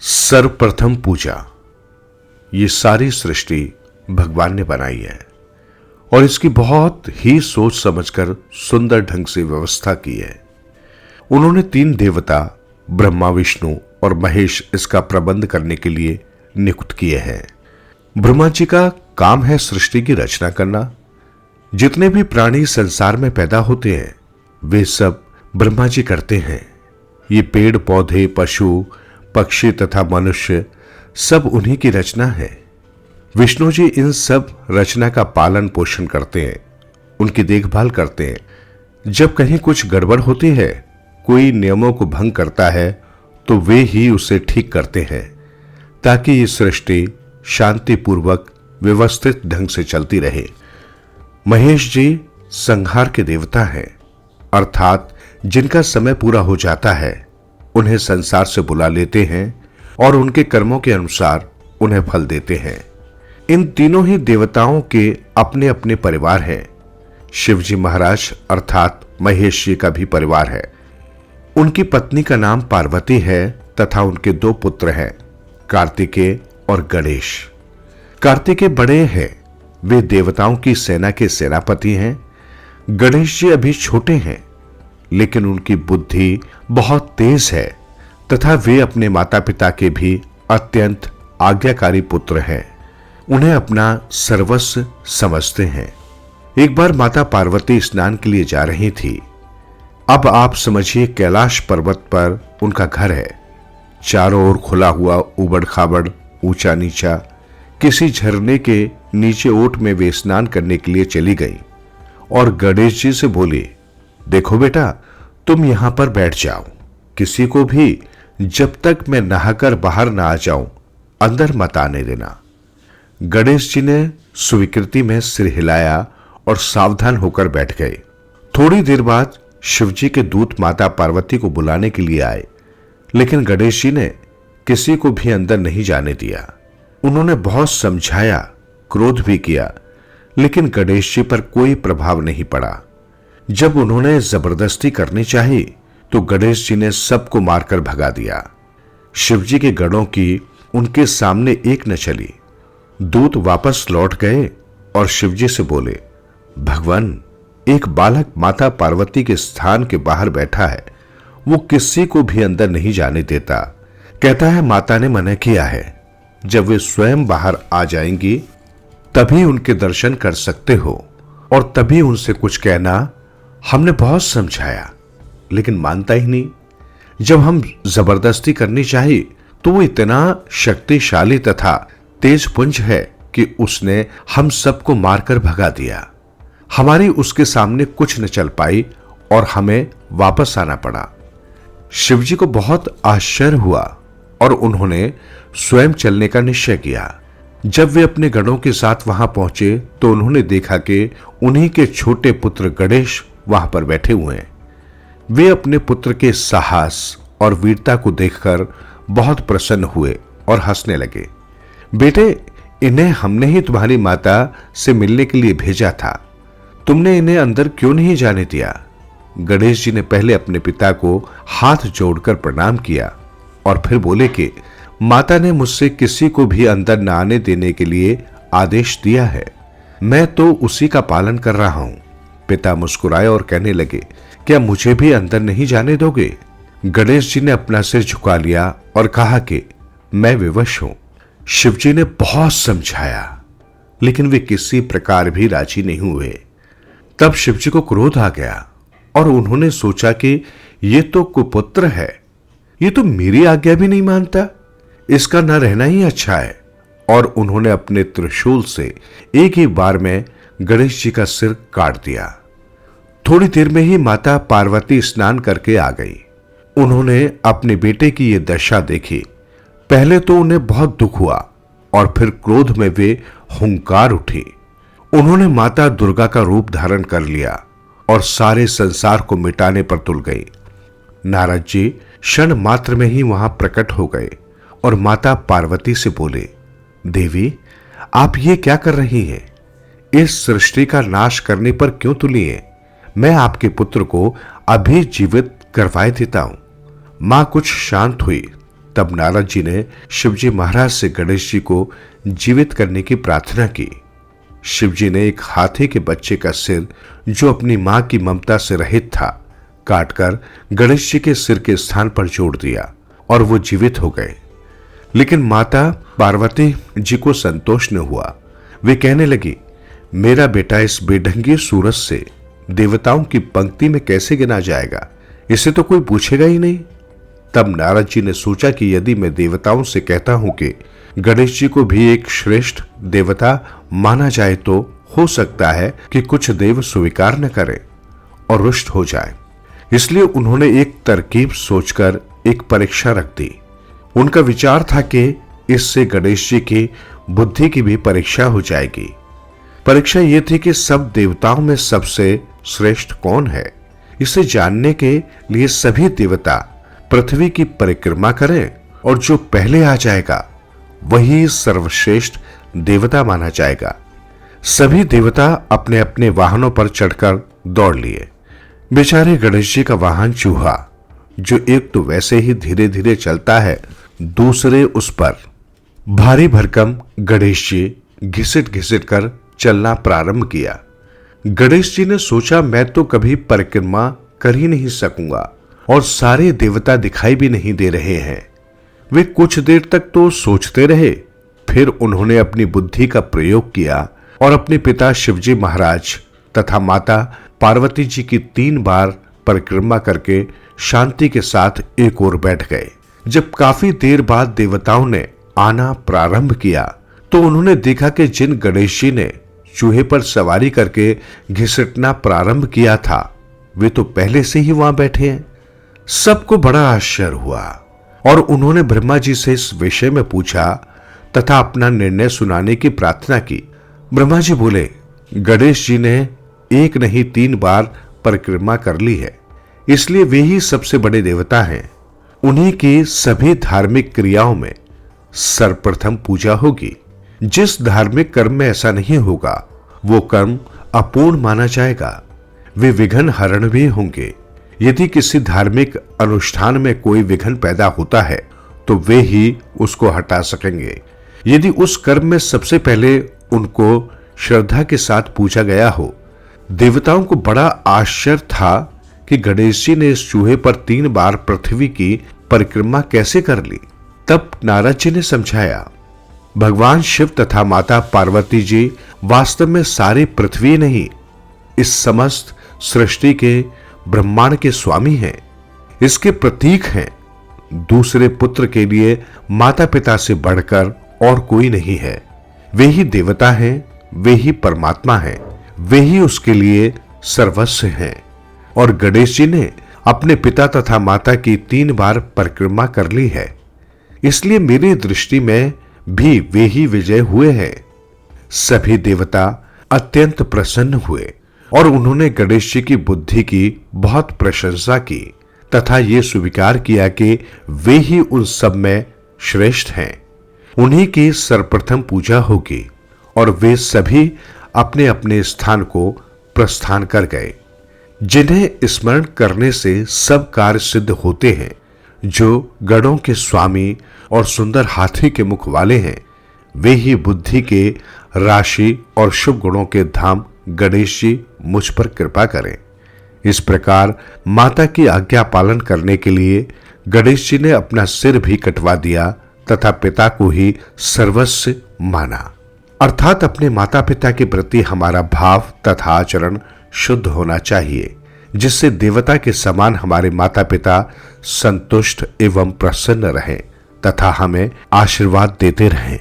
सर्वप्रथम पूजा। ये सारी सृष्टि भगवान ने बनाई है और इसकी बहुत ही सोच समझकर सुंदर ढंग से व्यवस्था की है। उन्होंने 3 देवता ब्रह्मा, विष्णु और महेश इसका प्रबंध करने के लिए नियुक्त किए हैं। ब्रह्मा जी का काम है सृष्टि की रचना करना। जितने भी प्राणी संसार में पैदा होते हैं वे सब ब्रह्मा जी करते हैं। ये पेड़ पौधे, पशु पक्षी तथा मनुष्य सब उन्हीं की रचना है। विष्णु जी इन सब रचना का पालन पोषण करते हैं, उनकी देखभाल करते हैं। जब कहीं कुछ गड़बड़ होती है, कोई नियमों को भंग करता है तो वे ही उसे ठीक करते हैं ताकि ये सृष्टि शांतिपूर्वक व्यवस्थित ढंग से चलती रहे। महेश जी संहार के देवता हैं, अर्थात जिनका समय पूरा हो जाता है उन्हें संसार से बुला लेते हैं और उनके कर्मों के अनुसार उन्हें फल देते हैं। इन तीनों ही देवताओं के अपने अपने परिवार हैं। शिवजी महाराज अर्थात महेश जी का भी परिवार है। उनकी पत्नी का नाम पार्वती है तथा उनके 2 पुत्र हैं, कार्तिकेय और गणेश। कार्तिकेय बड़े हैं, वे देवताओं की सेना के सेनापति हैं। गणेश जी अभी छोटे हैं लेकिन उनकी बुद्धि बहुत तेज है तथा वे अपने माता पिता के भी अत्यंत आज्ञाकारी पुत्र हैं। उन्हें अपना सर्वस्व समझते हैं। एक बार माता पार्वती स्नान के लिए जा रही थी। अब आप समझिए कैलाश पर्वत पर उनका घर है। चारों ओर खुला हुआ उबड़ खाबड़, ऊंचा नीचा। किसी झरने के नीचे ओट में वे स्नान करने के लिए चली गई और गणेश जी से बोली, देखो बेटा, तुम यहां पर बैठ जाओ। किसी को भी जब तक मैं नहाकर बाहर ना आ जाऊं अंदर मत आने देना। गणेश जी ने स्वीकृति में सिर हिलाया और सावधान होकर बैठ गए। थोड़ी देर बाद शिवजी के दूत माता पार्वती को बुलाने के लिए आए, लेकिन गणेश जी ने किसी को भी अंदर नहीं जाने दिया। उन्होंने बहुत समझाया, क्रोध भी किया, लेकिन गणेश जी पर कोई प्रभाव नहीं पड़ा। जब उन्होंने जबरदस्ती करनी चाहिए तो गणेश जी ने सबको मारकर भगा दिया। शिवजी के गणों की उनके सामने एक न चली। दूत वापस लौट गए और शिवजी से बोले, भगवान, एक बालक माता पार्वती के स्थान के बाहर बैठा है। वो किसी को भी अंदर नहीं जाने देता। कहता है माता ने मना किया है। जब वे स्वयं बाहर आ जाएंगी तभी उनके दर्शन कर सकते हो और तभी उनसे कुछ कहना। हमने बहुत समझाया लेकिन मानता ही नहीं। जब हम जबरदस्ती करनी चाहिए तो वो इतना शक्तिशाली तथा तेज पुंज है कि उसने हम सबको मारकर भगा दिया। हमारी उसके सामने कुछ न चल पाई और हमें वापस आना पड़ा। शिवजी को बहुत आश्चर्य हुआ और उन्होंने स्वयं चलने का निश्चय किया। जब वे अपने गणों के साथ वहां पहुंचे तो उन्होंने देखा कि उन्हीं के छोटे पुत्र गणेश वहां पर बैठे हुए हैं। वे अपने पुत्र के साहस और वीरता को देखकर बहुत प्रसन्न हुए और हंसने लगे। बेटे, इन्हें हमने ही तुम्हारी माता से मिलने के लिए भेजा था। तुमने इन्हें अंदर क्यों नहीं जाने दिया? गणेश जी ने पहले अपने पिता को हाथ जोड़कर प्रणाम किया और फिर बोले कि माता ने मुझसे किसी को भी अंदर न आने देने के लिए आदेश दिया है। मैं तो उसी का पालन कर रहा हूं। पिता मुस्कुराए और कहने लगे, क्या मुझे भी अंदर नहीं जाने दोगे? गणेश जी ने अपना सिर झुका लिया और कहा कि मैं विवश हूं। शिवजी ने बहुत समझाया लेकिन वे किसी प्रकार भी राजी नहीं हुए। तब शिवजी को क्रोध आ गया और उन्होंने सोचा कि ये तो कुपुत्र है, ये तो मेरी आज्ञा भी नहीं मानता, इसका न रहना ही अच्छा है। और उन्होंने अपने त्रिशूल से एक ही बार में गणेश जी का सिर काट दिया। थोड़ी देर में ही माता पार्वती स्नान करके आ गई। उन्होंने अपने बेटे की ये दशा देखी। पहले तो उन्हें बहुत दुख हुआ और फिर क्रोध में वे हुंकार उठी। उन्होंने माता दुर्गा का रूप धारण कर लिया और सारे संसार को मिटाने पर तुल गई। नारद जी क्षण मात्र में ही वहां प्रकट हो गए और माता पार्वती से बोले, देवी, आप ये क्या कर रही हैं? इस सृष्टि का नाश करने पर क्यों तुली हैं? मैं आपके पुत्र को अभी जीवित करवाए देता हूं। मां कुछ शांत हुई तब नारद जी ने शिवजी महाराज से गणेश जी को जीवित करने की प्रार्थना की। शिवजी ने एक हाथी के बच्चे का सिर, जो अपनी मां की ममता से रहित था, काटकर गणेश जी के सिर के स्थान पर जोड़ दिया और वो जीवित हो गए। लेकिन माता पार्वती जी को संतोष न हुआ। वे कहने लगी, मेरा बेटा इस बेढंगी सूरज से देवताओं की पंक्ति में कैसे गिना जाएगा? इसे तो कोई पूछेगा ही नहीं। तब नारद जी ने सोचा कि यदि मैं देवताओं से कहता हूं कि गणेश जी को भी एक श्रेष्ठ देवता माना जाए, तो हो सकता है कि कुछ देव स्वीकार न करें और रुष्ट हो जाए। इसलिए उन्होंने एक तरकीब सोचकर एक परीक्षा रख दी। उनका विचार था कि इससे गणेश जी की बुद्धि की भी परीक्षा हो जाएगी। परीक्षा यह थी कि सब देवताओं में सबसे श्रेष्ठ कौन है। इसे जानने के लिए सभी देवता पृथ्वी की परिक्रमा करें और जो पहले आ जाएगा वही सर्वश्रेष्ठ देवता माना जाएगा। सभी देवता अपने अपने वाहनों पर चढ़कर दौड़ लिए। बेचारे गणेश जी का वाहन चूहा, जो एक तो वैसे ही धीरे धीरे चलता है, दूसरे उस पर भारी भरकम गणेश जी घिसट घिसट कर चलना प्रारंभ किया। गणेश जी ने सोचा, मैं तो कभी परिक्रमा कर ही नहीं सकूंगा और सारे देवता दिखाई भी नहीं दे रहे हैं। वे कुछ देर तक तो सोचते रहे, फिर उन्होंने अपनी बुद्धि का प्रयोग किया और अपने पिता शिवजी महाराज तथा माता पार्वती जी की 3 बार परिक्रमा करके शांति के साथ एक ओर बैठ गए। जब काफी देर बाद देवताओं ने आना प्रारंभ किया तो उन्होंने देखा कि जिन गणेश जी ने चूहे पर सवारी करके घिसटना प्रारंभ किया था, वे तो पहले से ही वहां बैठे हैं। सबको बड़ा आश्चर्य हुआ और उन्होंने ब्रह्मा जी से इस विषय में पूछा तथा अपना निर्णय सुनाने की प्रार्थना की। ब्रह्मा जी बोले, गणेश जी ने एक नहीं 3 बार परिक्रमा कर ली है, इसलिए वे ही सबसे बड़े देवता हैं। उन्हीं की सभी धार्मिक क्रियाओं में सर्वप्रथम पूजा होगी। जिस धार्मिक कर्म में ऐसा नहीं होगा, वो कर्म अपूर्ण माना जाएगा। वे विघ्न हरण भी होंगे। यदि किसी धार्मिक अनुष्ठान में कोई विघ्न पैदा होता है तो वे ही उसको हटा सकेंगे। यदि उस कर्म में सबसे पहले उनको श्रद्धा के साथ पूछा गया हो। देवताओं को बड़ा आश्चर्य था कि गणेश जी ने इस चूहे पर 3 बार पृथ्वी की परिक्रमा कैसे कर ली। तब नारद जी ने समझाया, भगवान शिव तथा माता पार्वती जी वास्तव में सारी पृथ्वी नहीं, इस समस्त सृष्टि के ब्रह्मांड के स्वामी हैं, इसके प्रतीक हैं। दूसरे पुत्र के लिए माता पिता से बढ़कर और कोई नहीं है। वे ही देवता हैं, वे ही परमात्मा हैं, वे ही उसके लिए सर्वस्व हैं। और गणेश जी ने अपने पिता तथा माता की 3 बार परिक्रमा कर ली है, इसलिए मेरी दृष्टि में भी वे ही विजय हुए हैं। सभी देवता अत्यंत प्रसन्न हुए और उन्होंने गणेश जी की बुद्धि की बहुत प्रशंसा की तथा ये स्वीकार किया कि वे ही उन सब में श्रेष्ठ हैं। उन्हीं की सर्वप्रथम पूजा होगी और वे सभी अपने अपने स्थान को प्रस्थान कर गए। जिन्हें स्मरण करने से सब कार्य सिद्ध होते हैं, जो गणों के स्वामी और सुंदर हाथी के मुख वाले हैं, वे ही बुद्धि के राशि और शुभ गुणों के धाम गणेश जी मुझ पर कृपा करें। इस प्रकार माता की आज्ञा पालन करने के लिए गणेश जी ने अपना सिर भी कटवा दिया तथा पिता को ही सर्वस्व माना। अर्थात अपने माता पिता के प्रति हमारा भाव तथा आचरण शुद्ध होना चाहिए, जिससे देवता के समान हमारे माता पिता संतुष्ट एवं प्रसन्न रहें तथा हमें आशीर्वाद देते रहें।